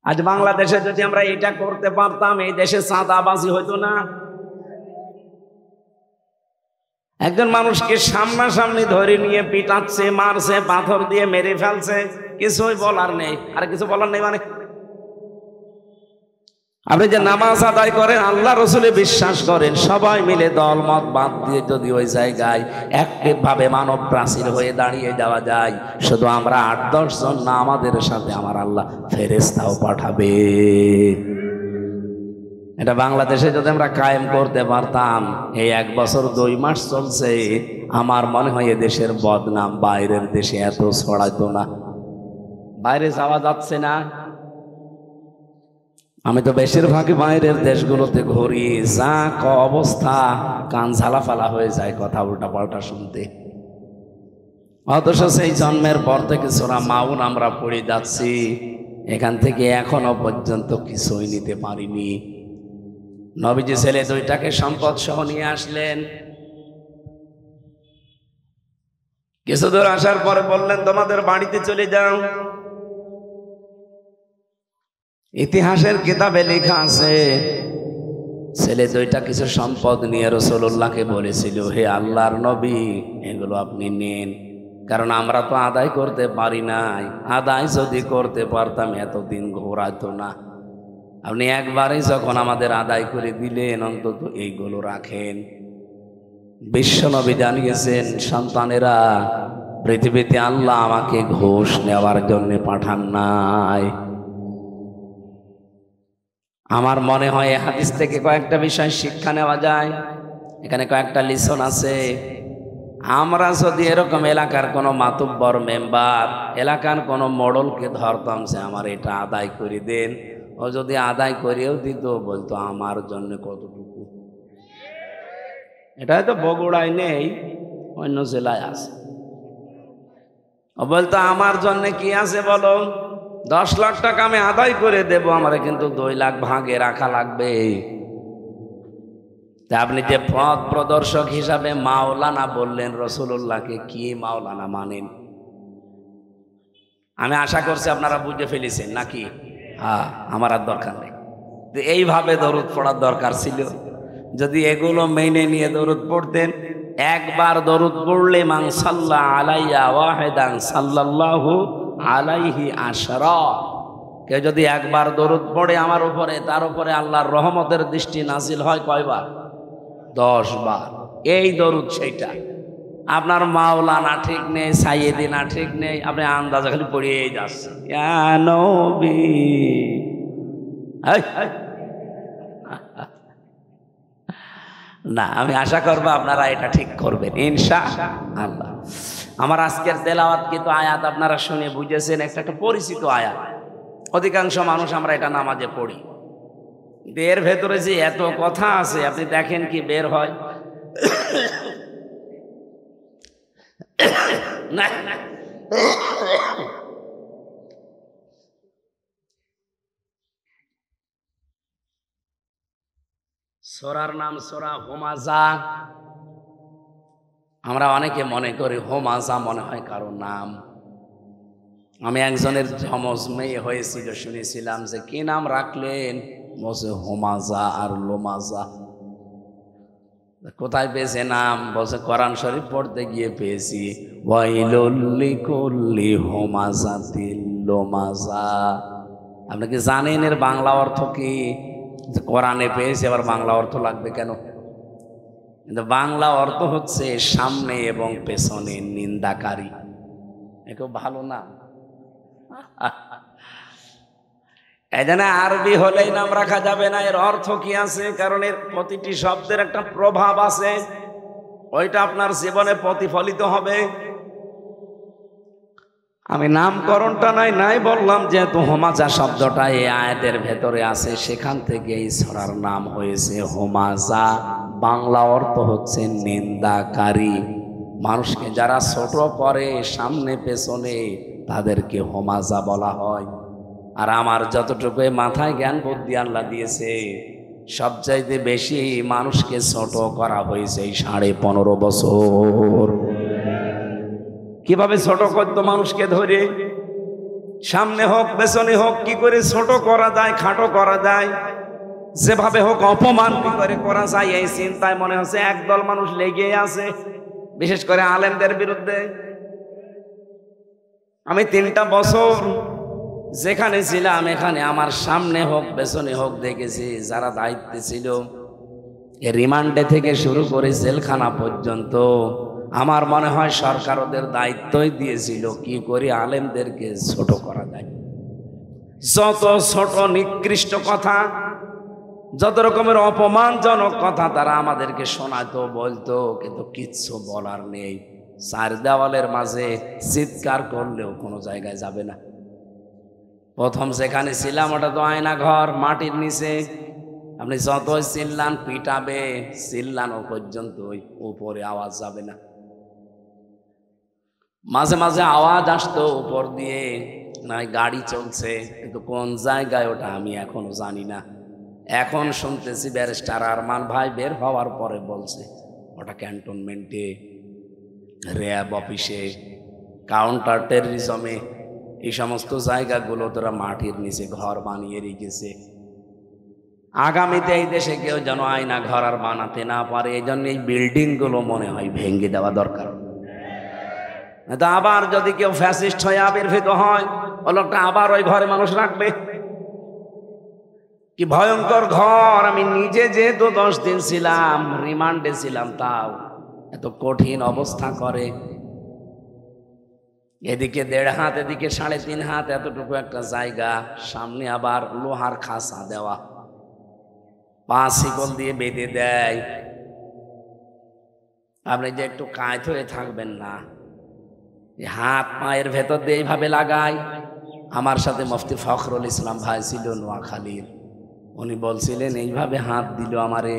আজ বাংলাদেশে যদি আমরা এটা করতে পারতাম, এই দেশে চাঁদাবাজি হইতো না। একজন মানুষকে সামনাসামনি ধরে নিয়ে পিটাচ্ছে, মারছে, পাথর দিয়ে মেরে ফেলছে, কিছুই বলার নেই। আর কিছু বলার নেই মানে আপনি যে নামাজ আদায় করেন, আল্লাহ রসুলে বিশ্বাস করেন, সবাই মিলে দল মত বাদ দিয়ে যদি ওই জায়গায় একভাবে মানব প্রাচীর হয়ে দাঁড়িয়ে যাওয়া যায়, শুধু আমরা 8-10 জন না, আমাদের সাথে আমার আল্লাহ ফেরেশতাও পাঠাবে। এটা বাংলাদেশে যদি আমরা কায়েম করতে পারতাম, এই 1 বছর 2 মাস চলছে, আমার মনে হয় এ দেশের বদনাম বাইরের দেশে এত ছড়াইতো না। বাইরে যাওয়া যাচ্ছে না। আমি তো বেশিরভাগই বাইরের দেশগুলোতে ঘুরি, যা অবস্থা, কান ঝালাফালা হয়ে যায় কথা উল্টা পাল্টা শুনতে। অথচ সেই জন্মের পর থেকে সূরা মাউন আমরা পড়ে যাচ্ছি, এখান থেকে এখনো পর্যন্ত কিছুই নিতে পারিনি। নবীজি ছেলে 2টাকে সম্পদ সহ নিয়ে আসলেন। কিছু দূর আসার পরে বললেন, তোমাদের বাড়িতে চলে যাও। ইতিহাসের কিতাবে লেখা আছে, ছেলে 2টা কিছু সম্পদ নিয়ে রাসূলুল্লাহকে বলেছিল, হে আল্লাহর নবী, এগুলো আপনি নেন, কারণ আমরা তো আদায় করতে পারি নাই। আদায় যদি করতে পারতাম এতদিন ঘোরাতো না। আপনি একবারই যখন আমাদের আদায় করে দিলেন, অন্তত এইগুলো রাখেন। বিশ্বনবী জানিয়েছেন, সন্তানেরা, পৃথিবীতে আল্লাহ আমাকে ঘুষ নেওয়ার জন্য পাঠান নাই। আমার মনে হয় এই হাদিস থেকে কয়েকটা বিষয় শিক্ষা নেওয়া যায়। এখানে কয়েকটা লিসন আছে। আমরা যদি এরকম এলাকার কোনো মাতুব্বর মেম্বার, এলাকার কোনো মডলকে ধরতাম যে আমার এটা আদায় করে দেন, ও যদি আদায় করেও দিত, বলতো আমার জন্য কতটুকু। এটা হয়তো বগুড়ায় নেই, অন্য জেলায় আছে। ও বলতো আমার জন্য কি আছে বলো, 10 লাখ টাকা আমি আদায় করে দেব, আমার কিন্তু 2 লাখ ভাগে রাখা লাগবে। তা আপনি যে পথ প্রদর্শক হিসাবে মাওলানা বললেন রাসূলুল্লাহকে, কি মাওলানা মানেন? আমি আশা করছি আপনারা বুঝে ফেলেছেন নাকি? হ্যাঁ, আমার আর দরকার নেই। এইভাবে দরুদ পড়ার দরকার ছিল। যদি এগুলো মেনে নিয়ে দরুদ পড়তেন, একবার দরুদ পড়লে মান সাল্লা আলাইয়া ওয়াহিদান সাল্লাল্লাহু আলাইহি আশরা, কেউ যদি একবার দরুদ পড়ে আমার উপরে, তার উপরে আল্লাহর রহমতের দৃষ্টি নাজিল হয় কয়বার? 10 বার। এই দরুদ সেইটা। আপনার মাওলানা ঠিক নেই, সাইয়েদিনা ঠিক নেই, আপনি আন্দাজে খালি পড়িয়েই যাচ্ছেন, ইয়া নবী। না, আমি আশা করবো আপনারা এটা ঠিক করবেন ইনশাআল্লাহ। আমার আজকের তেলাওয়াত কিন্তু আয়াত আপনারা শুনে বুঝেছেন, একটা পরিচিত আয়াত। অধিকাংশ মানুষ আমরা এটা নামাজে পড়ি, এর ভেতরে যে এত কথা আছে, আপনি দেখেন কি বের হয়। না, সূরার নাম সূরা হুমাযা। আমরা অনেকে মনে করি হুমাযা মনে হয় কারো নাম। আমি একজনের জমজ মেয়ে হয়েছিল, শুনেছিলাম যে কি নাম রাখলেন, বলছে হুমাযা আর লোমাযা। কোথায় পেয়েছে নাম? বলছে কোরআন শরীফ পড়তে গিয়ে পেয়েছি, ওয়াইলুল লিকুল্লি হুমাযাতিল লোমাযা। আপনি কি জানেন এর বাংলা অর্থ কি? কোরআনে পেয়েছে, আবার বাংলা অর্থ লাগবে কেন? কিন্তু বাংলা অর্থ হচ্ছে সামনে এবং পেছনে নিন্দাকারী। খুব ভালো না? এই জন্য আরবি হলেই নাম রাখা যাবে না, এর অর্থ কি আছে, কারণ এর প্রতিটি শব্দের একটা প্রভাব আছে, ওইটা আপনার জীবনে প্রতিফলিত হবে। আমি নামকরণটা নাই বললাম, যেহেতু হুমাযা শব্দটা এই আয়াতের ভেতরে আছে, সেখান থেকে এই সূরার নাম হয়েছে হুমাযা। বাংলা অর্থ হচ্ছে নিন্দাকারী। মানুষকে যারা ছোট করে সামনে পেছনে, তাদেরকে হুমাযা বলা হয়। আর আমার যতটুকু মাথায় জ্ঞান বুদ্ধি আল্লাহ দিয়েছে, সবচাইতে বেশি মানুষকে ছোট করা হয়েছে এই 15.5 বছর। কিভাবে ছোট করতো মানুষকে ধরে? সামনে হোক পেছনে হোক কি করে ছোট করা যায়, খাটো করা যায়, যেভাবে হোক অপমান কি করে করা যায়, এই চিন্তায় মনে হচ্ছে একদল মানুষ লেগে আছে, বিশেষ করে আলেমদের বিরুদ্ধে। আমি 3টা বছর যেখানে ছিলাম এখানে আমার সামনে হোক পেছনে হোক দেখেছি যারা দায়িত্বে ছিল, রিমান্ডে থেকে শুরু করে জেলখানা পর্যন্ত আমার মনে হয় সরকার ওদের দায়িত্বই দিয়েছিল কি করে আলেমদেরকে ছোট করা যায়। যত ছোট নিকৃষ্ট কথা, যত রকমের অপমানজনক কথা তারা আমাদেরকে শোনাতো বলতো, কিন্তু কিচ্ছু বলার নেই। 4 দেওয়ালের মাঝে চিৎকার করলেও কোনো জায়গায় যাবে না। প্রথম যেখানে ছিলাম ওটা তো আয়না ঘর, মাটির নিচে। আপনি যতই চিল্লান পিটাবে, চিল্লানো পর্যন্ত উপরে আওয়াজ যাবে না। মাঝে মাঝে আওয়াজ আসতো উপর দিয়ে, নাই গাড়ি চলছে, কিন্তু কোন জায়গায় ওটা আমি এখনো জানি না। এখন শুনতেছি ব্যারিস্টার আরমান ভাই বের হওয়ার পরে বলছে ওটা ক্যান্টনমেন্টে, র্যাব অফিসে, কাউন্টার টেররিজমে, এই সমস্ত জায়গাগুলো তোরা মাটির নিচে ঘর বানিয়ে রেখেছে। আগামীতে এই দেশে কেউ যেন আয়না ঘর আর বানাতে না পারে, এই জন্য এই বিল্ডিংগুলো মনে হয় ভেঙে দেওয়া দরকার। তা আবার যদি কেউ ফ্যাসিস্ট হয়ে আবির্ভূত হয়, ও লোকটা আবার ওই ঘরে মানুষ রাখবে। কি ভয়ঙ্কর ঘর! আমি নিজে যেহেতু 10 দিন ছিলাম, রিমান্ডে ছিলাম, তাও এত কঠিন অবস্থা করে। এদিকে 1.5 হাত, এদিকে 3.5 হাত, এতটুকু একটা জায়গা, সামনে আবার লোহার খাঁচা দেওয়া, 5 শিকল দিয়ে বেঁধে দেয়। আপনি যে একটু কায়ত হয়ে থাকবেন না, হাত পায়ের ভেতর দিয়ে এইভাবে লাগায়। আমার সাথে মুফতি ফখরুল ইসলাম ভাই ছিল নোয়াখালীর, উনি বলছিলেন এইভাবে হাত দিল আমারে,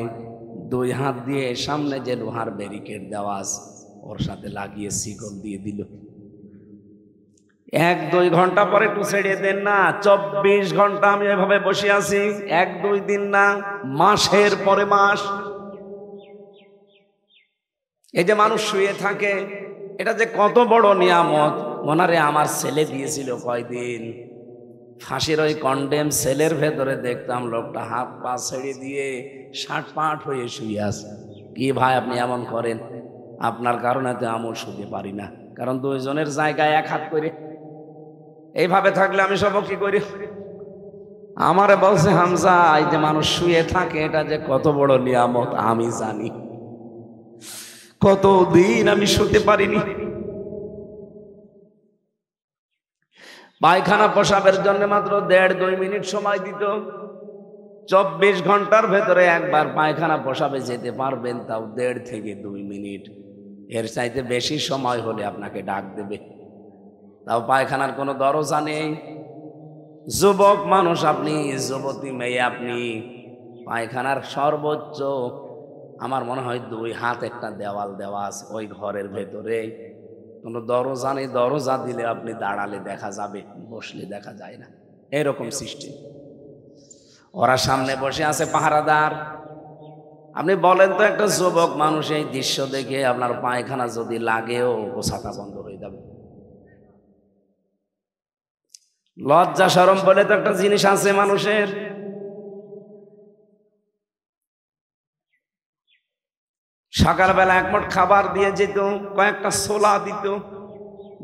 2 হাত দিয়ে সামনে যে লোহার ব্যারিকেড দেওয়া আছে ওর সাথে লাগিয়ে শিকল দিয়ে দিল। 1-2 ঘন্টা পরে একটু ছেড়ে দেন না, 24 ঘন্টা আমি এভাবে বসে আছি। 1-2 দিন না, মাসের পরে মাস। এই যে মানুষ শুয়ে থাকে, এটা যে কত বড় নিয়ামত। ওনারে আমার ছেলে দিয়েছিল কয়দিন, ফাঁসির ওই কন্ডেম সেলের ভেতরে দেখতাম লোকটা হাত পা ছেড়ে দিয়ে 60 হয়ে শুয়ে আছে। কি ভাই আপনি এমন করেন? আপনার কারণে তো আমি শুতে পারি না, কারণ 2 জনের জায়গায় 1 হাত করে। এইভাবে থাকলে আমি সব কি করি? আমারে বলছে হামজা, এই যে মানুষ শুয়ে থাকে এটা যে কত বড় নিয়ামত আমি জানি। কতদিন আমি শুতে পারিনি। পায়খানা প্রসাবের জন্য মাত্র 1.5-2 মিনিট সময় দিত। 24 ঘন্টার ভেতরে একবার পায়খানা প্রসাবে যেতে পারবেন, তাও 1.5 থেকে 2 মিনিট। এর চাইতে বেশি সময় হলে আপনাকে ডাক দেবে, তাও পায়খানার কোনো দরজা নেই। যুবক মানুষ আপনি, যুবতী মেয়ে আপনি, পায়খানার সর্বোচ্চ আমার মনে হয় 2 হাত একটা দেওয়াল দেওয়া আছে ওই ঘরের ভেতরে, কোনো দরজা নেই। দরজা দিলে আপনি দাঁড়ালে দেখা যাবে, বসলে দেখা যায় না, এরকম সিস্টেম। ওরা সামনে বসে আছে পাহারাদার। আপনি বলেন তো একটা যুবক মানুষ এই দৃশ্য দেখে আপনার পায়খানা যদি লাগেও ছাতা বন্ধ হয়ে যাবে? লজ্জা শরম বলে তো একটা জিনিস আছে মানুষের। সকালবেলা 1 মুঠ খাবার দিয়ে যেত, কয়েকটা ছোলা দিত।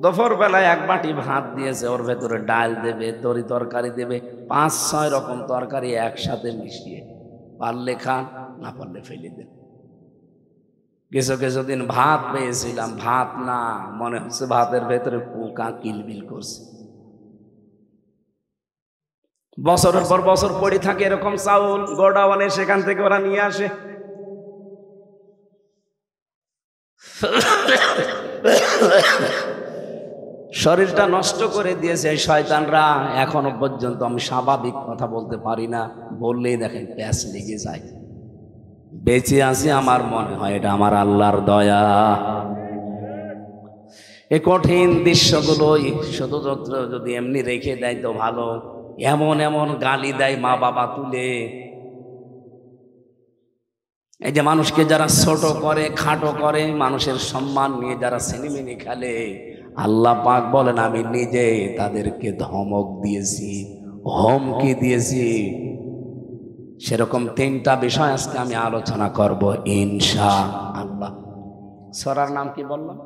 দুপুর বেলায় 1 বাটি ভাত দিয়েছে, ওর ভেতরে ডাল দেবে, তরি তরকারি দেবে, 5-6 রকম তরকারি একসাথে মিশিয়ে, পারলে খান, না পারলে ফেলে দেন। কিছু দিন ভাত পেয়েছিলাম, ভাত না, মনে হচ্ছে ভাতের ভেতরে পোকা কিলবিল করছে। বছরের পর বছর পড়ে থাকে এরকম চাউল গোডাউনে, সেখান থেকে ওরা নিয়ে আসে। শরীরটা নষ্ট করে দিয়েছে এই শয়তানরা। এখনো পর্যন্ত আমি স্বাভাবিক কথা বলতে পারি না, বললেই দেখেন প্যাস লেগে যায়। বেঁচে আছি আমার মনে হয় এটা আমার আল্লাহর দয়া। এই কঠিন দৃশ্যগুলোই শুধু যদি এমনি রেখে দেয় তো ভালো। এমন এমন গালি দেয় মা বাবা তুলে। এই যে মানুষকে যারা ছোট করে, খাটো করে, মানুষের সম্মান নিয়ে যারা সিনেমিনি খেলে, আল্লাহ পাক বলেন আমি নিজে তাদেরকে ধমক দিয়েছি, হুমকি দিয়েছি। সেরকম 3টা বিষয় আজকে আমি আলোচনা করব ইনশাআল্লাহ। সূরার নাম কি বললাম?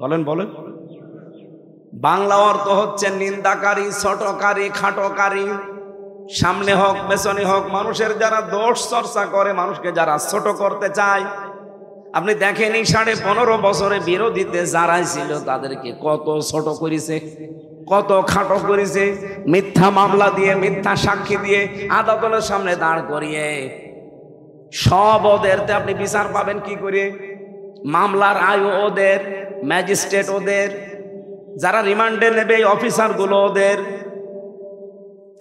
বলেন বলেন। বাংলা অর্থ হচ্ছে নিন্দাকারী, ছোটকারী, খাটোকারী। সামনে হোক পেছনে হোক মানুষের যারা দোষ চর্চা করে, মানুষকে যারা ছোট করতে চায়। আপনি দেখেন এই 15.5 বছরে বিরোধীতে যারাই ছিল তাদেরকে কত ছোট করেছে, কত খাটো করেছে। মিথ্যা মামলা দিয়ে, মিথ্যা সাক্ষী দিয়ে আদালতের সামনে দাঁড় করিয়ে সব ওদেরতে আপনি বিচার পাবেন কি করে? মামলার আয়ু ওদের, ম্যাজিস্ট্রেট ওদের, যারা রিমান্ডে নেবে অফিসার গুলো ওদের।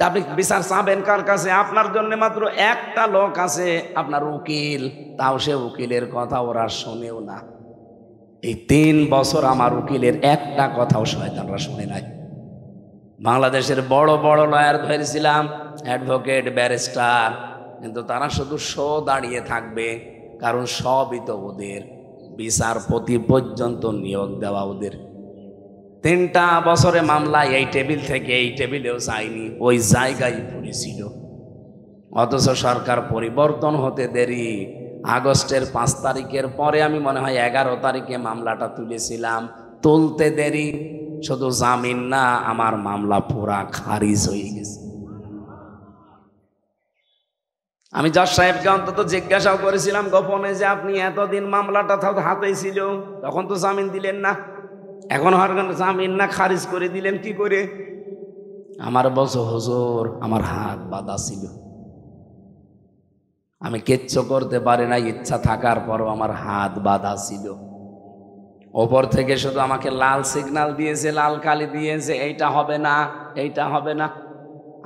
আপনি বিচার চাবেন কার কাছে? আপনার জন্য মাত্র একটা লোক আছে, আপনার উকিল। তাও সে উকিলের কথা ওরা শোনেও না। এই 3 বছর আমার উকিলের একটা কথাও শয়তানরা শুনে নাই। বাংলাদেশের বড় বড় লয়ার ধরেছিলাম, অ্যাডভোকেট, ব্যারিস্টার, কিন্তু তারা শুধু শো দাঁড়িয়ে থাকবে, কারণ সবই তো ওদের। বিচারপতি পর্যন্ত নিয়োগ দেওয়া ওদের। 3টা বছরে মামলা এই টেবিল থেকে এই টেবিলেও যায়নি, ওই জায়গায় পড়েছিল। অথচ সরকার পরিবর্তন হতে দেরি। আগস্টের 5 তারিখের পরে আমি মনে হয় 11 তারিখে মামলাটা তুলেছিলাম, তুলতে দেরি। শুধু জামিন না, আমার মামলা পুরা খারিজ হয়ে গেছে। আমি জজ সাহেবকে অন্তত জিজ্ঞাসাও করেছিলাম গোপনে যে আপনি এতদিন মামলাটা হাতেই ছিল, তখন তো জামিন দিলেন না, এখন জামিন না খারিজ করে দিলেন কি করে? আমার বলছে হুজুর আমার হাত বাঁধা ছিল, আমি কিচ্ছু করতে পারি না, ইচ্ছা থাকার পরও আমার হাত বাঁধা ছিল। ওপর থেকে শুধু আমাকে লাল সিগন্যাল দিয়েছে, লাল কালি দিয়েছে, এইটা হবে না, এইটা হবে না।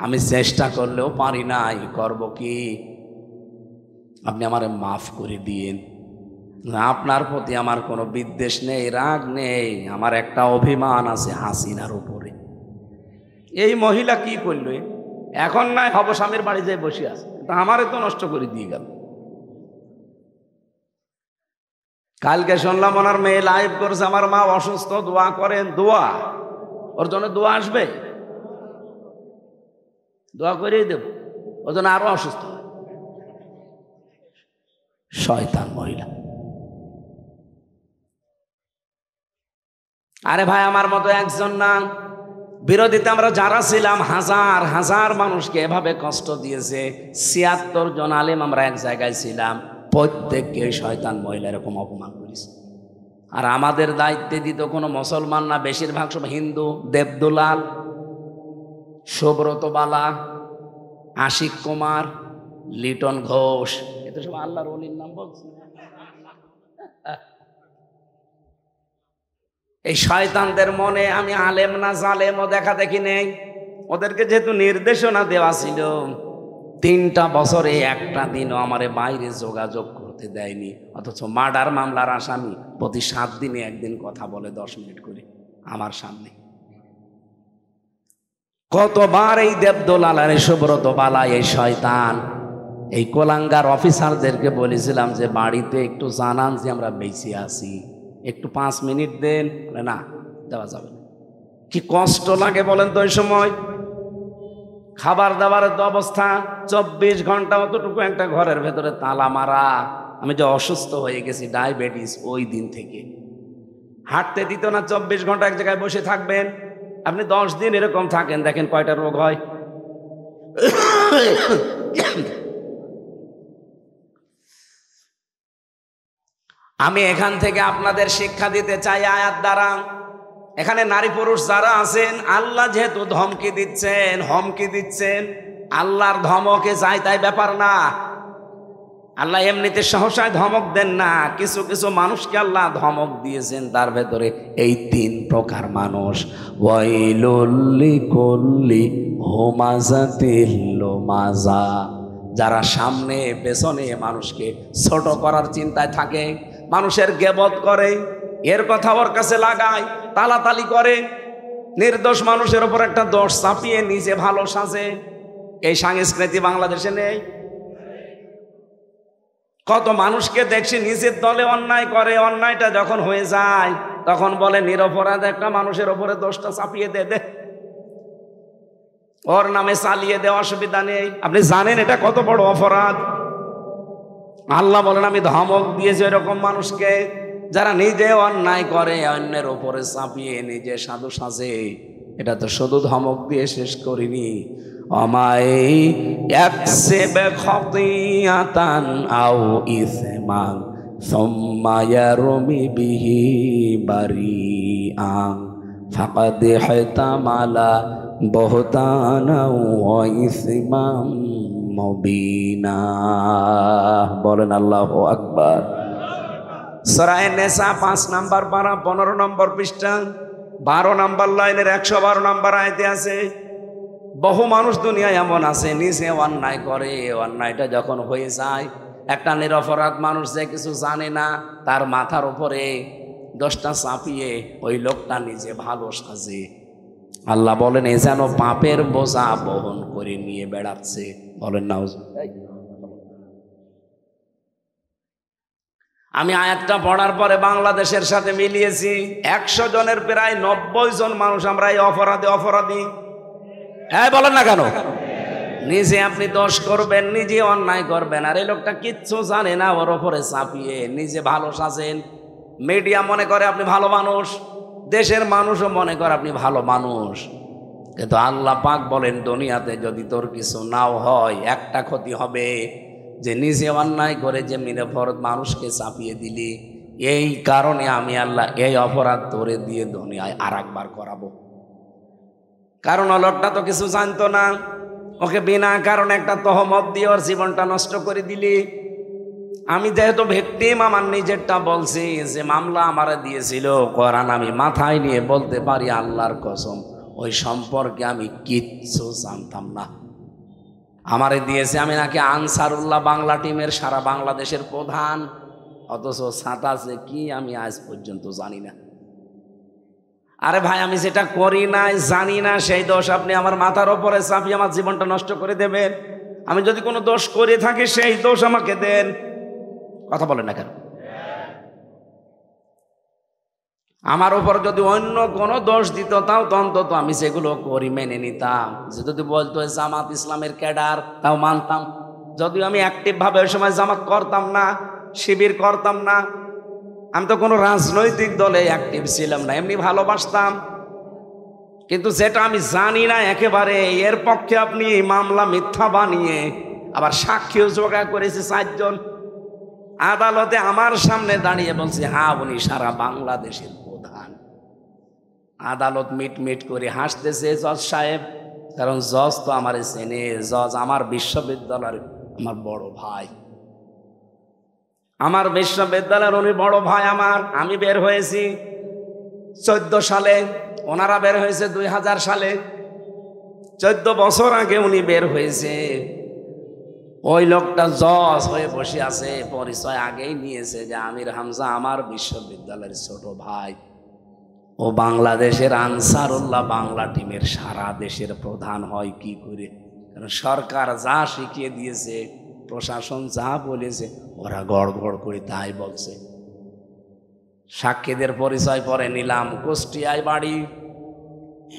আমি চেষ্টা করলেও পারি নাই, করব কি? আপনি আমারে মাফ করে দিয়েন। আপনার প্রতি আমার কোনো বিদ্বেষ নেই, রাগ নেই, আমার একটা অভিমান আছে হাসিনার উপরে। এই মহিলা কি করলো? এখন নাই হব স্বামীর বাড়ি যেয়ে বসে আছে, তা আমারে তো নষ্ট করে দিয়ে গেল। কালকে শুনলাম ওনার মেয়ে লাইভ করছে, আমার মা অসুস্থ, দোয়া করেন। দোয়া? ওর জন্য দোয়া আসবে? দোয়া করেই দেব, ওর জন্য আরো অসুস্থ। শয়তান মহিলা। আরে ভাই আমার মতো একজন না, বিরোধীতে আমরা যারা ছিলাম হাজার হাজার মানুষকে এভাবে কষ্ট দিয়েছে। 76 জন আলেম আমরা এক জায়গায় ছিলাম, প্রত্যেককে শয়তান মহিলা এরকম অপমান করেছে। আর আমাদের দায়িত্বে দিত কোনো মুসলমান না, বেশিরভাগ সব হিন্দু। দেবদুলাল, সুব্রত বালা, আশিক কুমার, লিটন ঘোষ, এত সব আল্লাহর ওলির নাম বলছে। এই শয়তানদের মনে আমি আলেম না জালেমও দেখা দেখি নেই। ওদেরকে যেহেতু নির্দেশনা দেওয়া ছিল, 3টা বছরে একটা দিনও আমারে বাইরে যোগাযোগ করতে দেয়নি। অথচ মার্ডার মামলার আসামি প্রতি 7 দিনে একদিন কথা বলে 10 মিনিট করে আমার সামনে। কতবার এই দেবদোলাল আর সুব্রত বালা, এই শয়তান, এই কোলাঙ্গার অফিসারদেরকে বলেছিলাম যে বাড়িতে একটু জানান যে আমরা বেঁচে আছি, একটু 5 মিনিট দেন। না, দেওয়া যাবে না। কি কষ্ট লাগে বলেন তো? ওই সময় খাবার দাবারের তো অবস্থা, 24 ঘন্টা অতটুকু একটা ঘরের ভেতরে তালা মারা। আমি যে অসুস্থ হয়ে গেছি ডায়াবেটিস, ওই দিন থেকে হাঁটতে দিত না। 24 ঘন্টা এক জায়গায় বসে থাকবেন। আপনি 10 দিন এরকম থাকেন, দেখেন কয়টা রোগ হয়। আমি এখান থেকে আপনাদের শিক্ষা দিতে চাই আয়াত দ্বারা। এখানে নারী পুরুষ যারা আছেন, আল্লাহ যেহেতু ধমকি দিচ্ছেন, হুমকি দিচ্ছেন, আল্লাহর ধমকে চাই তাই ব্যাপার না। আল্লাহ এমনিতে সহসায় ধমক দেন না, কিছু কিছু মানুষকে আল্লাহ ধমক দিয়েছেন। তার ভেতরে এই 3 প্রকার মানুষ। ওয়াইলুল লিকুল্লি হুমাযাতিল লুমাযা, যারা সামনে পেছনে মানুষকে ছোট করার চিন্তায় থাকে, মানুষের গীবত করে, এর কথা ওর কাছে লাগায়, তালাতালি করে, নির্দোষ মানুষের উপর একটা দোষ চাপিয়ে নিজে ভালো সাজে। এই সংস্কৃতি বাংলাদেশে নেই। কত মানুষকে দেখছি নিজের দলে অন্যায় করে, অন্যায়টা যখন হয়ে যায় তখন বলে নিরপরাধ একটা মানুষের ওপরে দোষটা চাপিয়ে দে, ওর নামে চালিয়ে দেওয়া, অসুবিধা নেই। আপনি জানেন এটা কত বড় অপরাধ? আল্লাহ বলেন আমি ধমক দিয়েছি এরকম মানুষকে যারা নিজে অন্যায় করে অন্যের ওপরে চাপিয়ে নিজে সাধু সাজে। এটা তো শুধু ধমক দিয়ে শেষ করিনি, আমায় ইয়াকসিবু খাতিয়াতান আও ইসমান সুম্মা ইয়ারমি বিহি বারিআন ফাকাদ ইহতামালা বুহতানা ওয়া ইসমান মুবিনা। বলেন আল্লাহু আকবার। সূরা নিসা 5 নম্বর পারা 15 নম্বর পৃষ্ঠা 12 নম্বর লাইনের 112 নম্বর আয়াতে আছে, বহু মানুষ দুনিয়ায় এমন আছে নিজে অন্যায় করে, অন্যায়টা যখন হয়ে যায় একটা নিরপরাধ মানুষ যে কিছু জানে না তার মাথার উপরে দোষটা চাপিয়ে ওই লোকটা নিজে ভালো সাজে। আল্লাহ বলেন এ যেন পাপের বোঝা বহন করে নিয়ে বেড়াচ্ছে। বলেন না? আমি আয়াতটা পড়ার পরে বাংলাদেশের সাথে মিলিয়েছি, 100 জনের প্রায় 90 জন মানুষ আমরা এই অপরাধী। হ্যাঁ বলেন না কেন? নিজে আপনি দোষ করবেন, নিজে অন্যায় করবেন, আর এই লোকটা কিচ্ছু জানে না, ওর ওপরে চাপিয়ে নিজে ভালো সাজেন। মিডিয়া মনে করে আপনি ভালো মানুষ, দেশের মানুষও মনে করে আপনি ভালো মানুষ, কিন্তু আল্লাহ পাক বলেন দুনিয়াতে যদি তোর কিছু নাও হয় একটা ক্ষতি হবে, যে নিজে অন্যায় করে যে নিরপরাধ মানুষকে চাপিয়ে দিলি, এই কারণে আমি আল্লাহ এই অপরাধ তোরে দিয়ে দুনিয়ায় আর একবার করাবো। কারণ লোকটা তো কিছু জানতো না, ওকে বিনা কারণে একটা তহমত দিয়ে ওর জীবনটা নষ্ট করে দিলি। আমি যেহেতু ভিকটিম, আমার নিজেরটা বলছি, যে মামলা আমারে দিয়েছিল কোরআন আমি মাথায় নিয়ে বলতে পারি আল্লাহর কসম ওই সম্পর্কে আমি কিচ্ছু জানতাম না। আমারে দিয়েছে, আমি নাকি আনসারুল্লাহ বাংলা টিমের সারা বাংলাদেশের প্রধান, অথচ ছাতা আছে কি আমি আজ পর্যন্ত জানি না। আরে ভাই আমি যেটা করি না জানি না সেই দোষ আপনি আমার মাথার ওপরে চাপিয়ে আমার জীবনটা নষ্ট করে দেবেন। আমি যদি কোনো দোষ করে থাকি সেই দোষ আমাকে দেন। কথা বলেন না কেন? আমার উপর যদি অন্য কোনো দোষ দিত তাও তো অন্তত আমি সেগুলো করি মেনে নিতাম। যে যদি বলতো জামাত ইসলামের ক্যাডার তাও মানতাম, যদিও আমি অ্যাক্টিভ ভাবে ওই সময় জামাত করতাম না, শিবির করতাম না, আমি তো কোনো রাজনৈতিক দলে অ্যাক্টিভ ছিলাম না, এমনি ভালোবাসতাম। কিন্তু যেটা আমি জানি না একেবারে, এর পক্ষে আপনি মামলা মিথ্যা বানিয়ে আবার সাক্ষীও জোগাড় করেছে 4 জন, আদালতে আমার সামনে দাঁড়িয়ে বলছে হ্যাঁ উনি সারা বাংলাদেশের প্রধান। আদালত মিট করে হাসতেছে জজ সাহেব, কারণ জজ তো আমার চেনে, জজ আমার বিশ্ববিদ্যালয়ের আমার বড় ভাই, আমার বিশ্ববিদ্যালয়ের উনি বড় ভাই আমার। আমি বের হয়েছি 14 সালে, ওনারা বের হয়েছে 2000 সালে, 14 বছর আগে উনি বের হয়েছে। ওই লোকটা জজ হয়ে বসে আছে, পরিচয় আগেই নিয়েছে যে আমির হামজা আমার বিশ্ববিদ্যালয়ের ছোট ভাই, ও বাংলাদেশের আনসারুল্লাহ বাংলা টিমের সারা দেশের প্রধান হয় কি করে? কারণ সরকার যা শিখিয়ে দিয়েছে, প্রশাসন যা বলেছে ওরা গড় করে তাই বলছে। সাক্ষীদের পরিচয় পরে নিলাম, কুষ্টিয়ায় বাড়ি,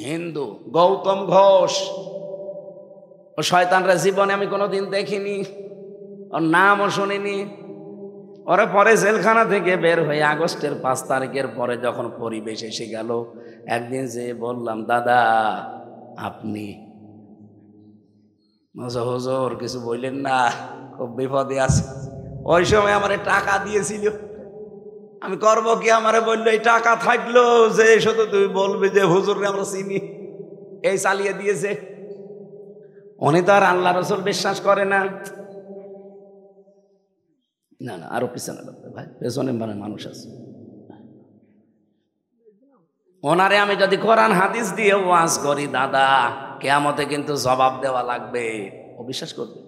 হিন্দু, গৌতম ঘোষ। ও শয়তানরা জীবনে আমি কোনোদিন দেখিনি, ওর নামও শুনিনি। ওরা পরে জেলখানা থেকে বের হয়ে আগস্টের 5 তারিখের পরে যখন পরিবেশ এসে গেল, একদিন যে বললাম দাদা আপনি, হুজুর কিছু বললেন না, খুব বিপদে আছে। ওই সময় আমারে টাকা দিয়েছিল, আমি করবো কি? আমারে বললো এই টাকা থাকলো যে শুধু তুমি বলবে যে হুজুরকে আমরা চিনি, এই চালিয়ে দিয়েছে। উনি তো আর আল্লাহ রসুল বিশ্বাস করে না। না আরো পিছনে ভাই, পেছনে মানে মানুষ আছে। ওনারে আমি যদি কোরআন হাদিস দিয়ে ওয়াজ করি দাদা কিয়ামতে কিন্তু জবাব দেওয়া লাগবে, ও বিশ্বাস করবে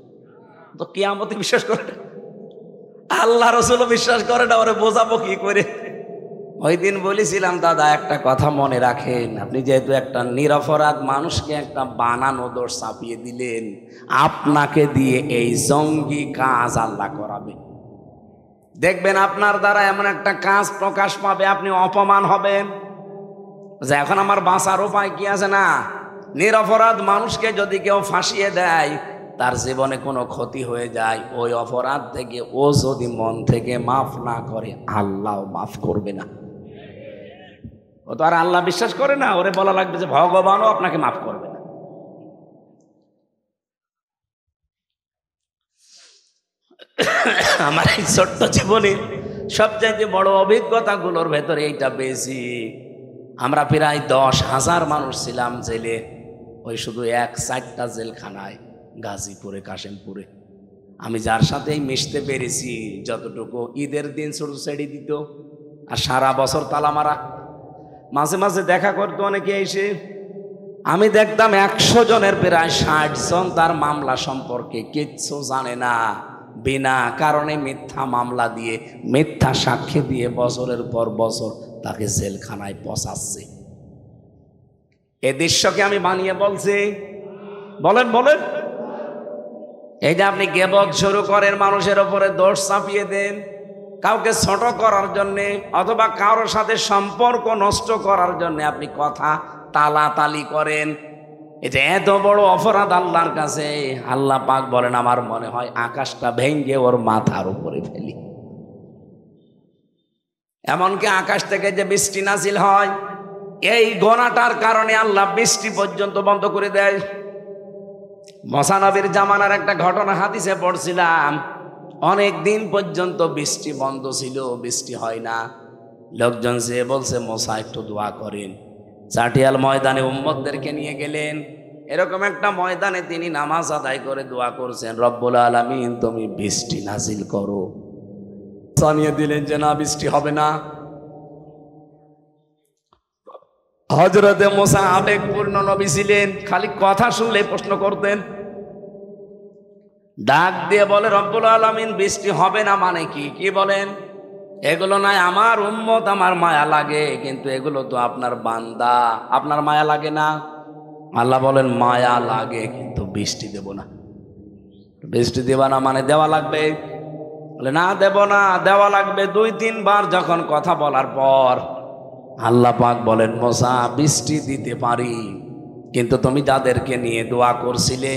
তো? কিয়ামতে বিশ্বাস করে না, আল্লাহ রসুলও বিশ্বাস করে না, ওরে বোঝাবো কি করে? ওই দিন বলেছিলাম দাদা একটা কথা মনে রাখেন, আপনি যেহেতু একটা নিরপরাধ মানুষকে একটা বানানো দোষ চাপিয়ে দিলেন, আপনাকে দিয়ে এই জঙ্গি কাজ আল্লাহ করাবে। দেখবেন আপনার দ্বারা এমন একটা কাজ প্রকাশ পাবে, আপনি অপমান হবেন যে এখন আমার বাঁচার উপায় কি আছে। না, নিরপরাধ মানুষকে যদি কেউ ফাঁসিয়ে দেয়, তার জীবনে কোনো ক্ষতি হয়ে যায়, ওই অপরাধ থেকে ও যদি মন থেকে মাফ না করে, আল্লাহ মাফ করবে না। ও তো আর আল্লাহ বিশ্বাস করে না, ওরে বলা লাগবে যে ভগবানও আপনাকে মাফ করবে না। আমার এই ছোট্ট জীবনে সবচাইতে বড় অভিজ্ঞতাগুলোর ভেতরে এইটা বেশি। আমরা প্রায় 10,000 মানুষ ছিলাম জেলে, ওই শুধু 1-4টা জেলখানায়, গাজীপুরে, কাশিমপুরে। আমি যার সাথেই মিশতে পেরেছি, যতটুকু ঈদের দিন শুধু ছেড়ে দিত, আর সারা বছর তালা মারা। মাঝে মাঝে দেখা করতো অনেকে এসে, আমি দেখতাম 100 জনের প্রায় 60 জন তার মামলা সম্পর্কে কিচ্ছু জানে না, বিনা কারণে মিথ্যা মামলা দিয়ে, মিথ্যা সাক্ষী দিয়ে বছরের পর বছর তাকে জেলখানায় পচাচ্ছে। এ দৃশ্যকে আমি বানিয়ে বলছি? বলেন বলেন। এই যে আপনি গিবত শুরু করেন, মানুষের ওপরে দোষ চাপিয়ে দেন, কাউকে ছোট করার জন্যে অথবা কারোর সাথে সম্পর্ক নষ্ট করার জন্য আপনি কথা তালাতালি করেন, এটা এত বড় অপরাধ আল্লাহর কাছে। আল্লাহ পাক বলেন, আমার মনে হয় আকাশটা ভেঙে ওর মাথার উপরে ফেলি। এমনকি আকাশ থেকে যে বৃষ্টি নাজিল হয়, এই গোনাটার কারণে আল্লাহ বৃষ্টি পর্যন্ত বন্ধ করে দেয়। মুসা নবীর জামানার একটা ঘটনা হাদিসে পড়ছিলাম, অনেক দিন পর্যন্ত বৃষ্টি বন্ধ ছিল, বৃষ্টি হয় না। লোকজন সে বলছে, মুসা একটু দোয়া করেন। চাটিয়াল ময়দানে উম্মতদেরকে নিয়ে গেলেন, এরকম একটা ময়দানে তিনি নামাজ আদায় করে দোয়া করছেন, রব্বুল আলামিন তুমি বৃষ্টি নাজিল করো। জানিয়ে দিলেন যে না, বৃষ্টি হবে না। হযরতে মুসা আবেগপূর্ণ নবী ছিলেন, খালি কথা শুনলে প্রশ্ন করতেন। ডাক দিয়ে বলে, রব্বুল আলামিন বৃষ্টি হবে না মানে কি? কি বলেন? এগুলো নাই আমার উম্মত, আমার মায়া লাগে, কিন্তু এগুলো তো আপনার বান্দা, আপনার মায়া লাগে না? আল্লাহ বলেন, মায়া লাগে, কিন্তু বৃষ্টি দেব না। বৃষ্টি দেবা না মানে দেওয়া লাগবে? বলে না, দেব না, দেওয়া লাগবে। 2-3 বার যখন কথা বলার পর আল্লাহ পাক বলেন, মুসা বৃষ্টি দিতে পারি, কিন্তু তুমি যাদেরকে নিয়ে দোয়া করছিলে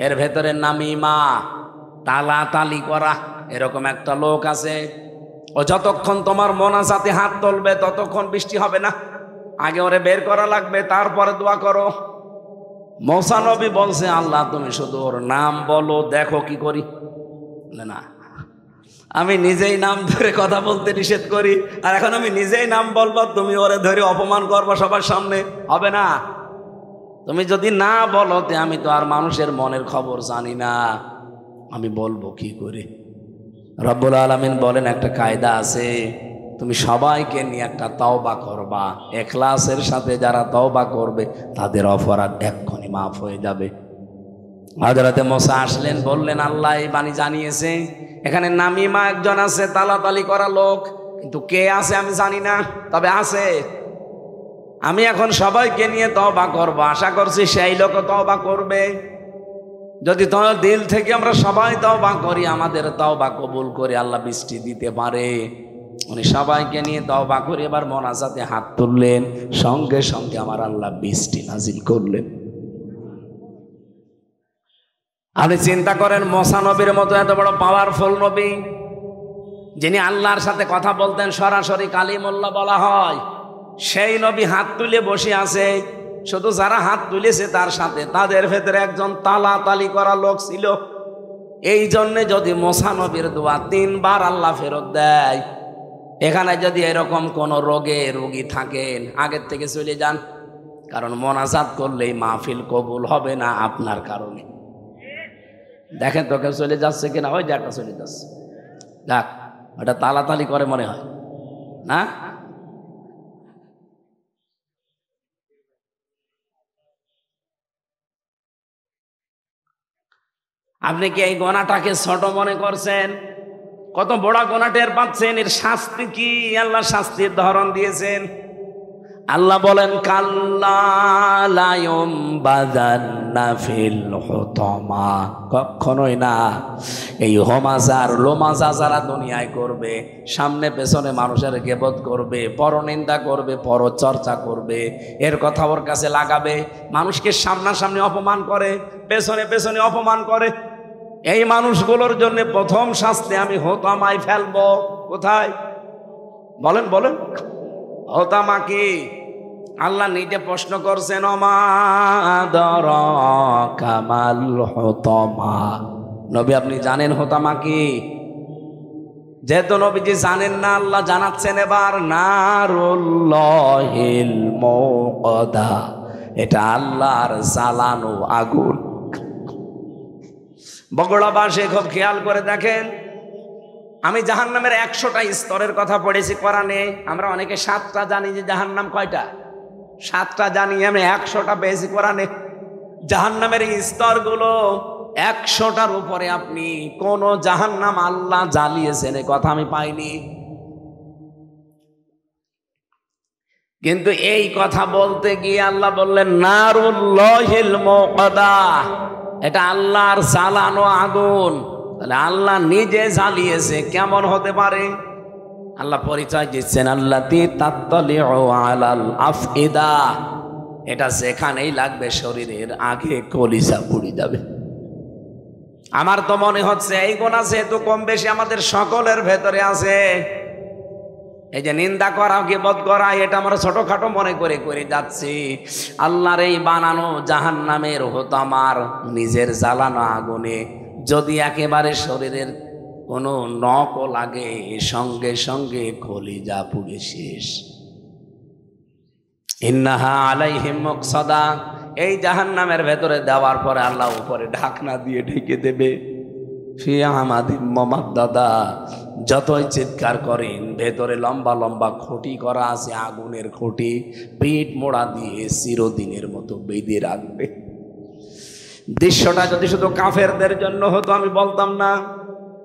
এর ভেতরে নামিমা, তালাতালি করা, এরকম একটা লোক আছে, ও যতক্ষণ তোমার মোনাজাতে হাত তুলবে ততক্ষণ বৃষ্টি হবে না। আগে ওরে বের করা লাগবে, তারপরে দোয়া করো। মুসা নবী বলছে, আল্লাহ তুমি শুধু ওর নাম বলো, দেখো কি করি। না, আমি নিজেই নাম ধরে কথা বলতে নিষেধ করি, আর এখন আমি নিজেই নাম বলবো, তুমি ওরে ধরে অপমান করবো সবার সামনে? হবে না। তুমি যদি না বলো, আমি তো আর মানুষের মনের খবর জানি না, আমি বলবো কি করে? রব্বুল আলামিন বলেন, একটা কায়দা আছে, তুমি সবাইকে নিয়ে একটা তওবা করবা, ইখলাসের সাথে যারা তওবা করবে তাদের অপরাধ এক্ষুনি মাফ হয়ে যাবে। হযরতে মুসা আসলেন, বললেন, আল্লাহ এই বাণী জানিয়েছে, এখানে নামিমা একজন আছে, তালাতালি করা লোক, কিন্তু কে আছে আমি জানি না, তবে আছে। আমি এখন সবাইকে নিয়ে তওবা করব, আশা করছি সেই লোকও তওবা করবে। যদি তোমার দিল থেকে আমরা সবাই তওবা করি, আমাদের তওবা কবুল করে আল্লাহ বৃষ্টি দিতে পারে। উনি সবাইকে নিয়ে তওবা করে এবার মোনাজাতে হাত তুললেন, সঙ্গে সঙ্গে আমার আল্লাহ বৃষ্টি নাজিল করলেন। আপনি চিন্তা করেন, মুসা নবীর মতো এত বড় পাওয়ারফুল নবী, যিনি আল্লাহর সাথে কথা বলতেন, সরাসরি কালিমুল্লাহ বলা হয়, সেই নবী হাত তুলে বসে আছে। শুধু যারা হাত তুলেছে তার সাথে তাদের ভেতরে একজন তালাতালি করা লোক ছিল। এই জন্যে যদি মুসা নবীর দোয়া 3 বার আল্লাহ ফেরত দেয়, এখানে যদি এরকম কোন রোগী থাকেন, আগের থেকে চলে যান, কারণ মোনাজাত করলেই মাহফিল কবুল হবে না আপনার কারণে। দেখেন তো কেউ চলে যাচ্ছে কিনা, ওই যে একটা চলে যাচ্ছে, যাক, ওটা তালাতালি করে মনে হয় না। আপনি কি এই গোনাটাকে ছোট মনে করছেন? কত বড় গোনা টের পাচ্ছেন? এর শাস্তি কি? আল্লাহ শাস্তির ধরন দিয়েছেন। আল্লাহ বলেন কাল্লা লা ইউমবাযান্না ফিল হুতামা, কখনোই না। এই হোমাজার লোমাজা যারা দুনিয়ায় করবে, সামনে পেছনে মানুষের গীবত করবে, পরনিন্দা করবে, পরচর্চা করবে, এর কথা ওর কাছে লাগাবে, মানুষকে সামনাসামনি অপমান করে, পেছনে পেছনে অপমান করে, এই মানুষগুলোর জন্য প্রথম শাস্তি আমি হোতামায় ফেলবো। কোথায় বলেন বলেন? হোতামা কি? আল্লাহ নিজে প্রশ্ন করছেন, ওমা আদরাকা মাল হুতামা। নবী আপনি জানেন হোতামা কি? যেহেতু নবীজি জানেন না, আল্লাহ জানাচ্ছেন এবার, নারুল্লাহিল মুকাদা, এটা আল্লাহর জ্বালানো আগুন। বগুড়াবাসী খুব খেয়াল করে দেখেন, আমি জাহান্নামের 100টা স্তরের কথা পড়েছি কোরআনে। আমরা অনেকে 7টা জানি, যে জাহান্নাম কয়টা? 7টা জানি, আমি 100টা পেয়েছি কোরআনে। জাহান্নামের এই স্তরগুলো 100টার উপরে আপনি কোন জাহান্নাম আল্লাহ জ্বালিয়েছেন এই কথা আমি পাইনি। কিন্তু এই কথা বলতে গিয়ে আল্লাহ বললেন নারুল্লাহিল মুকাদা, এটা আল্লাহর জ্বালানো আগুন। তাহলে আল্লাহ নিজে জ্বালিয়েছে, কেমন হতে পারে? আল্লাহ পরিচয় দিচ্ছেন, আল্লাতী তাত্তালিউ আলাল আফইদা, এটা যেখানেই লাগবে শরীরের আগে কলিজা পুড়ে যাবে। আমার তো মনে হচ্ছে এই গুনাহ যেহেতু কম বেশি আমাদের সকলের ভেতরে আছে, এই যে নিন্দা করা, গীবত করা, এটা আমরা ছোটখাটো মনে করে করে যাচ্ছি। আল্লাহর এই বানানো জাহান্নামের হোতামার নিজের জ্বালানো আগুনে যদি একেবারে শরীরের কোনো নখও লাগে, সঙ্গে সঙ্গে কলিজা পুড়ে শেষ। ইন্নাহা আলাইহিম মুকসাদা, এই জাহান্নামের ভেতরে দেওয়ার পরে আল্লাহ উপরে ঢাকনা দিয়ে ঢেকে দেবে। ফি আমাদিম মামাদ্দাদা, যতই চিৎকার করেন, ভেতরে লম্বা লম্বা খুঁটি করা আছে, আগুনের খুঁটি, পিঠ মোড়া দিয়ে চিরদিনের মতো বেঁধে রাখবে। দৃশ্যটা যদি শুধু কাফেরদের জন্য হতো আমি বলতাম না,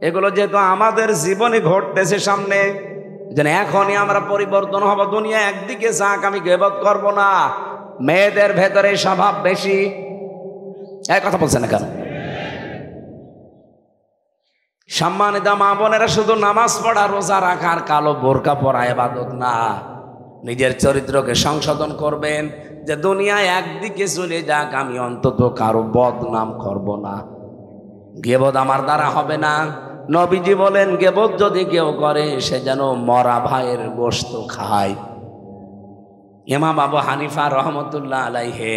এগুলো যেহেতু আমাদের জীবনে ঘটতেছে সামনে, যেন এখনই আমরা পরিবর্তন হব। দুনিয়া একদিকে যাক, আমি গীবত করব না। মেয়েদের ভেতরে স্বভাব বেশি, এক কথা বলছে না কেন? সম্মানিত মা বোনেরা, শুধু নামাজ পড়া, রোজা রাখার, কালো বোরকা পরা ইবাদত না, নিজের চরিত্রকে সংশোধন করবেন। যে দুনিয়ায় একদিকে চলে যাক, আমি অন্তত কারো বদনাম করব না, গীবত আমার দ্বারা হবে না। নবীজি বলেন, গীবত যদি কেউ করে সে যেন মরা ভাইয়ের গোশত খায়। ইমাম আবু হানিফা রহমতুল্লাহ আলাইহে,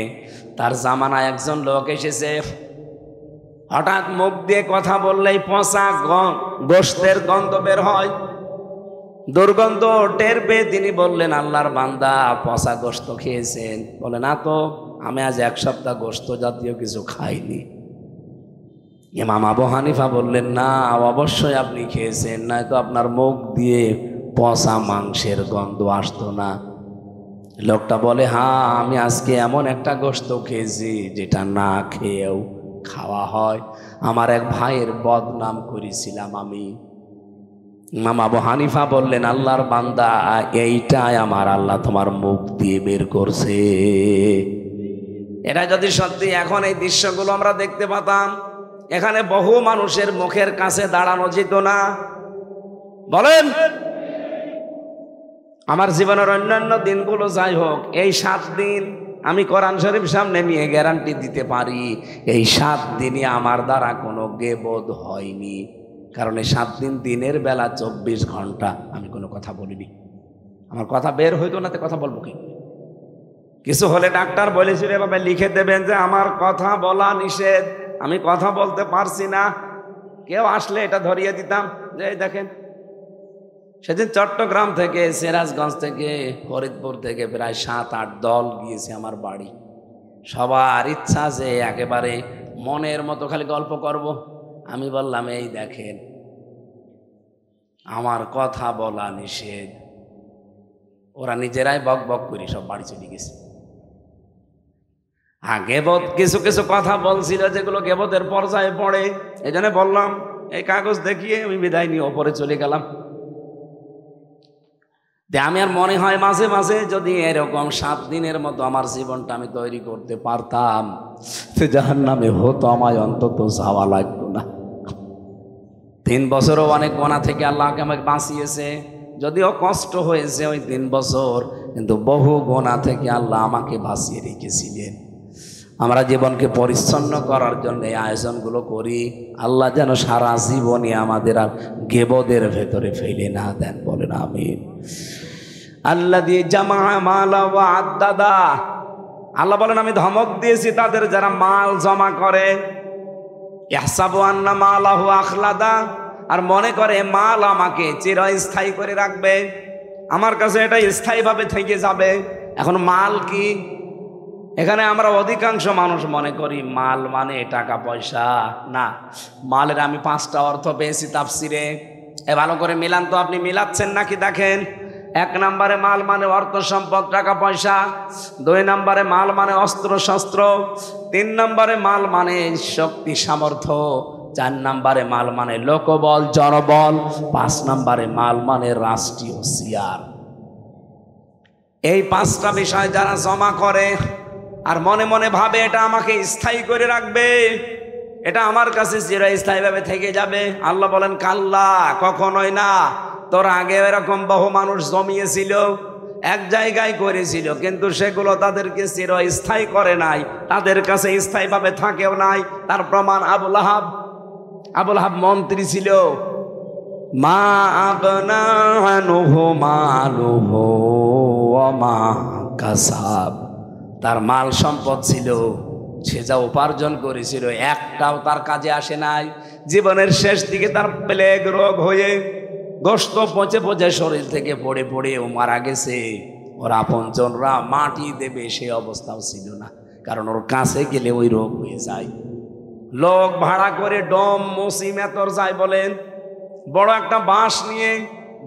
তার জামানায় একজন লোক এসেছে, হঠাৎ মুখ দিয়ে কথা বললেই পচা গোশতের গন্ধ বের হয়। দুর্গন্ধ টের পেয়ে তিনি বললেন, আল্লাহর বান্দা পচা গোশত খেয়েছেন? বলে না তো, আমি আজ 1 সপ্তাহ গোশত জাতীয় কিছু খাইনি। ইমাম আবু হানিফা বললেন, না অবশ্যই আপনি খেয়েছেন, নয়তো আপনার মুখ দিয়ে পচা মাংসের গন্ধ আসতো না। লোকটা বলে, হ্যাঁ আমি আজকে এমন একটা গোশত খেয়েছি যেটা না খেয়েও খাওয়া হয়। আমার এক ভাইয়ের বদনাম করেছিলাম আমি। ইমাম আবু হানিফা বললেন, আল্লাহর বান্দা, এইটাই আমার আল্লাহ তোমার মুখ দিয়ে বের করছে। এটা যদি সত্যি এখন এই দৃশ্যগুলো আমরা দেখতে পেতাম, এখানে বহু মানুষের মুখের কাছে দাঁড়ানো যেত না। বলেন, আমার জীবনের অন্যান্য দিনগুলো যাই হোক, এই 7 দিন আমি কোরআন শরীফ সামনে নিয়ে গ্যারান্টি দিতে পারি, এই 7 দিনই আমার দ্বারা কোনো গীবত হয়নি। কারণ এই 7 দিন দিনের বেলা 24 ঘন্টা আমি কোনো কথা বলিনি। আমার কথা বের হইতো না, কথা বলবো কি? কিছু হলে ডাক্তার বলেছিল এভাবে লিখে দেবেন যে আমার কথা বলা নিষেধ, আমি কথা বলতে পারছি না। কেউ আসলে এটা ধরিয়ে দিতাম যে দেখেন, সেদিন চট্টগ্রাম থেকে, সিরাজগঞ্জ থেকে, ফরিদপুর থেকে প্রায় 7-8 দল গিয়েছে আমার বাড়ি। সবার ইচ্ছা যে একেবারে মনের মতো খালি গল্প করব। আমি বললাম, এই দেখেন আমার কথা বলা নিষেধ। ওরা নিজেরাই বক বক করে সব বাড়ি চলে গেছে। হ্যাঁ, গীবত কিছু কিছু কথা বলছিল যেগুলো গীবতের পর্যায়ে পড়ে, এই জন্য বললাম এই কাগজ দেখিয়ে আমি বিদায় নিয়ে ওপরে চলে গেলাম। আমি আর মনে হয় মাঝে মাঝে যদি এরকম 7 দিনের মতো আমার জীবনটা আমি তৈরি করতে পারতাম, সে জাহান্নামে হতো আমায় অন্তত যাওয়া লাগতো না। 3 বছরও অনেক গোনা থেকে আল্লাহকে আমাকে বাঁচিয়েছে, যদিও কষ্ট হয়েছে ওই 3 বছর, কিন্তু বহু গোনা থেকে আল্লাহ আমাকে বাঁচিয়ে রেখেছিলেন। আমরা জীবনকে পরিচ্ছন্ন করার জন্য এই আয়োজনগুলো করি। আল্লাহ যেন সারা জীবনে আমাদের আর গেবদের ভেতরে ফেলে না দেন, বলেন আমিন। আল্লাযী জামা মালা ওয়া আদ্দাদা, আল্লাহ বলেন আমি ধমক দিয়েছি তাদের যারা মাল জমা করে। ইহসাবু আন্না মালাহু আখলাদা, আর মনে করে মাল আমাকে চিরস্থায়ী করে রাখবে, আমার কাছে এটা স্থায়ীভাবে থেকে যাবে। এখন মাল কি? এখানে আমরা অধিকাংশ মানুষ মনে করি মাল মানে টাকা পয়সা। না, মালের আমি 5টা অর্থ পেয়েছি তাফসিরে। ভালো করে মিলান তো, আপনি মিলাচ্ছেন নাকি দেখেন। 1 নম্বরে মাল মানে অর্থ সম্পদ, টাকা পয়সা। 2 নম্বরে মাল মানে অস্ত্র শস্ত্র। 3 নম্বরে মাল মানে শক্তি সামর্থ্য। 4 নম্বরে মাল মানে লোকবল জনবল। 5 নম্বরে মাল মানে রাষ্ট্রীয় চেয়ার। এই 5টা বিষয় যারা জমা করে আর মনে মনে ভাবে এটা আমাকে স্থায়ী করে রাখবে, এটা আমার কাছে চিরস্থায়ীভাবে থেকে যাবে, আল্লাহ বলেন কাল্লা, কখনোই না। তোর আগে এরকম বহু মানুষ জমিয়েছিল, এক জায়গায় করেছিল, কিন্তু সেগুলো তাদেরকে চিরস্থায়ী করে নাই, তাদের কাছে স্থায়ীভাবে থাকেও নাই। তার প্রমাণ আবুল আহাব মন্ত্রী ছিল। মা আগনা আনহু মালুহু ওয়া মা কাসাব, তার মাল সম্পদ ছিল, সে যা উপার্জন করেছিল একটাও তার কাজে আসে নাই। জীবনের শেষ দিকে তার প্লেগ রোগ হয়ে গোশত পচে পচে শরীর থেকে পড়ে পড়ে ও মারা গেছে। ওর আপনজনরা মাটি দেবে সে অবস্থাও ছিল না, কারণ ওর কাছে গেলে ওই রোগ হয়ে যায়। লোক ভাড়া করে ডম মসি মেতর যায় বলেন, বড় একটা বাঁশ নিয়ে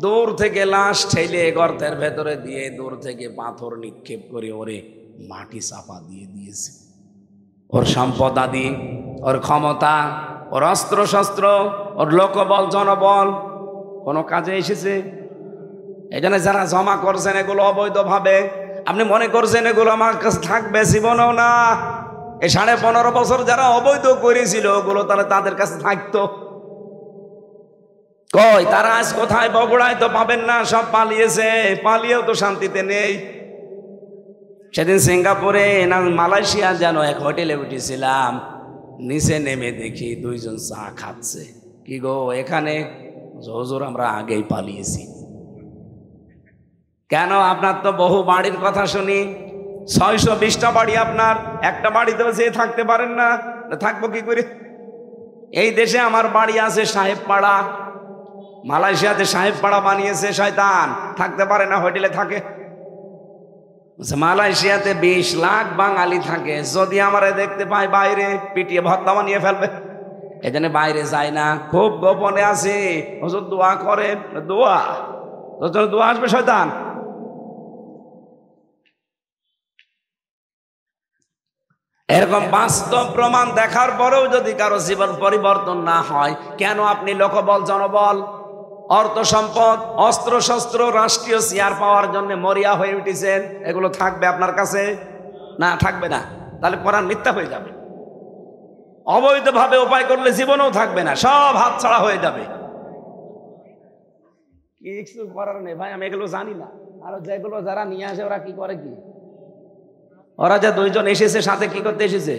দূর থেকে লাশ ঠেলে গর্তের ভেতরে দিয়ে দূর থেকে পাথর নিক্ষেপ করে ওরে মাটি চাপা দিয়ে দিয়েছে। ওর সম্পদ আদি, ওর ক্ষমতা, ওর অস্ত্র শস্ত্র, ওর লোকবল জনবল কোনো কাজে এসেছে? এই জন্য যারা জমা করছেন এগুলো অবৈধভাবে, আপনি মনে করছেন এগুলো আমার কাছে থাকবে? জীবনেও না। এই 15.5 বছর যারা অবৈধ করেছিল ওগুলো তাহলে তাদের কাছে থাকতো কই? তারা আজ কোথায়? বগুড়ায় তো পাবেন না, সব পালিয়েছে। পালিয়েও তো শান্তিতে নেই। সেদিন সিঙ্গাপুরে না মালয়েশিয়া যেন এক হোটেলে উঠেছিলাম, নিচে নেমে দেখি 2 জন চা খাচ্ছে। কি গো এখানে? হুজুর আমরা আগেই পালিয়েছি। কেন? আপনার তো বহু বাড়ির কথা শুনি, 620টা বাড়ি আপনার, একটা বাড়িতেও যেয়ে থাকতে পারেন না। থাকবো কি করে? এই দেশে আমার বাড়ি আছে সাহেব পাড়া, মালয়েশিয়াতে সাহেব পাড়া বানিয়েছে শয়তান, থাকতে পারে না, হোটেলে থাকে। মালয়েশিয়াতে 20 লাখ বাঙালি থাকে, যদি আমারে দেখতে পায় বাইরে পিটিয়ে ভর্তা বানিয়ে ফেলবে। এই জন্য বাইরে যায় না, খুব গোপনে আছে। হুজুর দোয়া করেন, দোয়া তোর দোয়া আসবে শয়তান। এরকম বাস্তব প্রমাণ দেখার পরেও যদি কারো জীবন পরিবর্তন না হয়, কেন আপনি লোকবল জনবল অর্থ সম্পদ অস্ত্র শস্ত্র রাষ্ট্রীয় চেয়ার পাওয়ার জন্য মরিয়া হয়ে উঠেছেন? এগুলো থাকবে আপনার কাছে? না, থাকবে না। তাহলে কোরআন মিথ্যা হয়ে যাবে। অবৈধভাবে উপায় করলে জীবনেও থাকবে না, সব হাতছাড়া হয়ে যাবে। কিছু করার নেই ভাই, আমি এগুলো জানি না। আর যেগুলো যারা নিয়ে আসে ওরা কি করে? কি ওরা যে 2 জন এসেছে সাথে কি করতে এসেছে?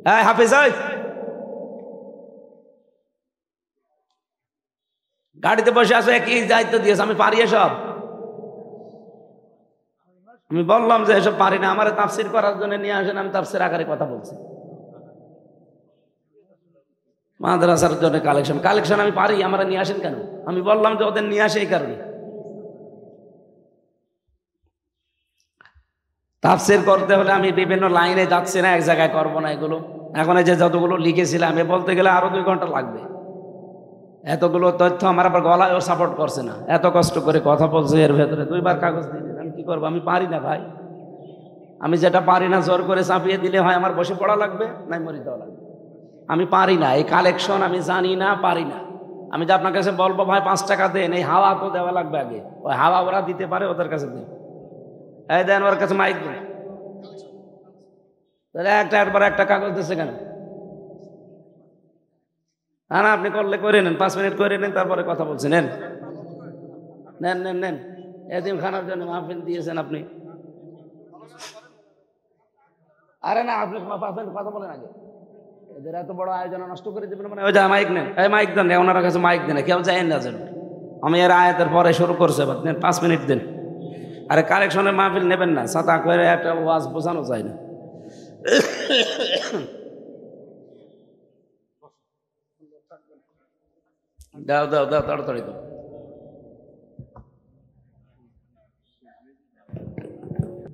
হ্যাঁ হাফেজ, গাড়িতে বসে আসো, কি দায়িত্ব দিয়েছে? আমি পারি এসব? আমি বললাম যে এসব পারি না, আমার তাফসির করার জন্য নিয়ে আসেন, আমি তাফসির আকারে কথা বলছি। মাদ্রাসার জন্য কালেকশন আমি পারি, আমরা নিয়ে আসেন কেন? আমি বললাম যে ওদের নিয়ে আসে এই কারণে। তাফসির করতে হলে আমি বিভিন্ন লাইনে যাচ্ছি না, এক জায়গায় করবো না এগুলো। এখন যে যতগুলো লিখেছিলাম এ বলতে গেলে আরো 2 ঘন্টা লাগবে। এতগুলো তথ্য আমার আবার গলায়ও সাপোর্ট করছে না, এত কষ্ট করে কথা বলছে, এর ভেতরে 2 বার কাগজ দিয়ে দিন। আমি কি করবো? আমি পারি না ভাই। আমি যেটা পারি না জোর করে চাপিয়ে দিলে হয় আমার বসে পড়া লাগবে, নাই মরে দেওয়া লাগবে। আমি পারি না এই কালেকশন, আমি জানি না, পারি না। আমি যে আপনার কাছে বলবো ভাই 5 টাকা দেন, এই হাওয়া তো দেওয়া লাগবে আগে, ওই হাওয়া ওরা দিতে পারে, ওদের কাছে দেন। এই দেন, ওর কাছে মাইক দেন। তাহলে একবার একটা কাগজ দিচ্ছে কেন? না না, আপনি করলে করে নেন, 5 মিনিট করে নেন, তারপরে কথা বলছেন। নেন নেন নেন নেন, এতিমখানার জন্য মাহফিল দিয়েছেন আপনি। আরে না, আপনি 5 মিনিট কথা বলেন আগে। এদের এত বড় আয়োজন নষ্ট করে দেবেন মানে? ওই যা মাইক নেন, এই মাইক দেন, ওনার কাছে মাইক দেন, কেউ যায় না যেন। আমি এর আয়াতের পরে শুরু করছে, নেন 5 মিনিট দেন। আরে কালেকশনের মাহফিল নেবেন না, ছাতা করে একটা ওয়াজ বোঝানো যায় না। দাও দাও দাও, তাড়াতাড়ি দাও।